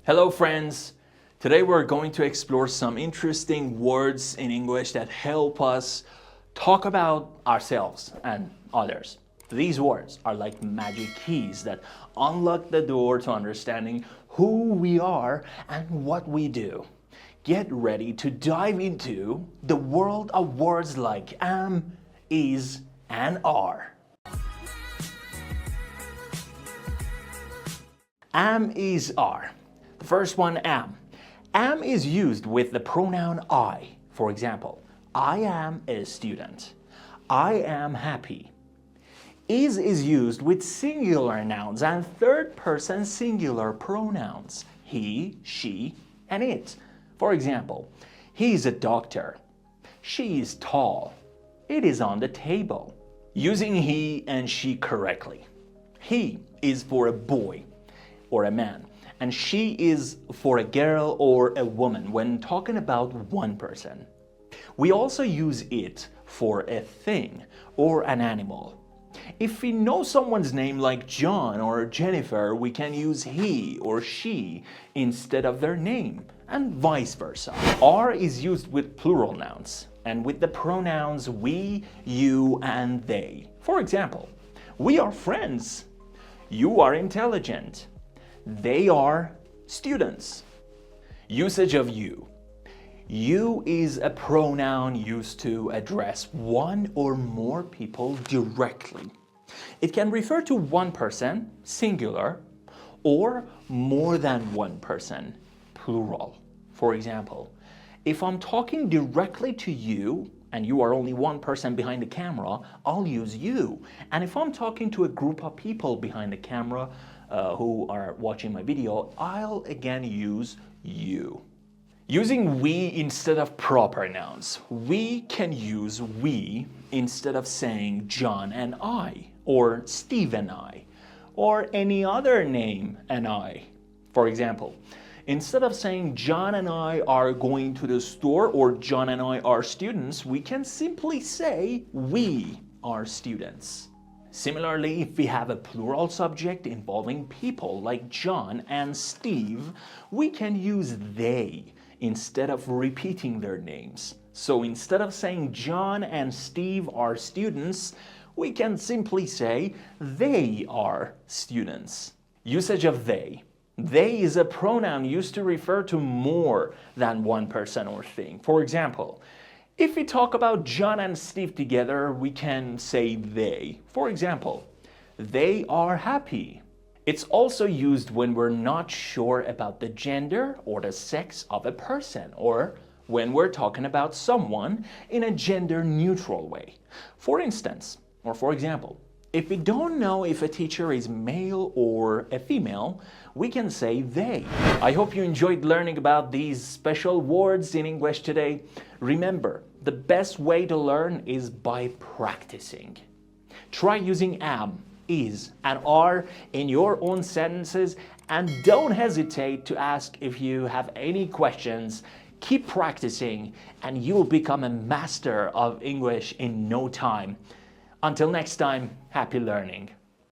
Hello friends! Today we're going to explore some interesting words in English that help us talk about ourselves and others. These words are like magic keys that unlock the door to understanding who we are and what we do. Get ready to dive into the world of words like am, is, and are. Am, is, are. The first one, am. Am is used with the pronoun I. For example, I am a student. I am happy. Is used with singular nouns and third person singular pronouns. He, she, and it. For example, he is a doctor. She is tall. It is on the table. Using he and she correctly. He is for a boy or a man, and she is for a girl or a woman when talking about one person. We also use it for a thing or an animal. If we know someone's name like John or Jennifer, we can use he or she instead of their name, and vice versa. Are is used with plural nouns and with the pronouns we, you, and they. For example, we are friends. You are intelligent. They are students. Usage of you. You is a pronoun used to address one or more people directly. It can refer to one person, singular, or more than one person, plural. For example, if I'm talking directly to you and you are only one person behind the camera, I'll use you. And if I'm talking to a group of people behind the camera who are watching my video, I'll again use you. Using we instead of proper nouns. We can use we instead of saying John and I, or Steve and I, or any other name and I. For example, instead of saying John and I are going to the store or John and I are students, we can simply say we are students. Similarly, if we have a plural subject involving people like John and Steve, we can use they instead of repeating their names. So instead of saying John and Steve are students, we can simply say they are students. Usage of they. They is a pronoun used to refer to more than one person or thing. For example, if we talk about John and Steve together, we can say they. For example, they are happy. It's also used when we're not sure about the gender or the sex of a person, or when we're talking about someone in a gender-neutral way. For instance, or for example, if we don't know if a teacher is male or a female, we can say they. I hope you enjoyed learning about these special words in English today. Remember, the best way to learn is by practicing. Try using am, is, and are in your own sentences, and don't hesitate to ask if you have any questions. Keep practicing, and you'll become a master of English in no time. Until next time, happy learning.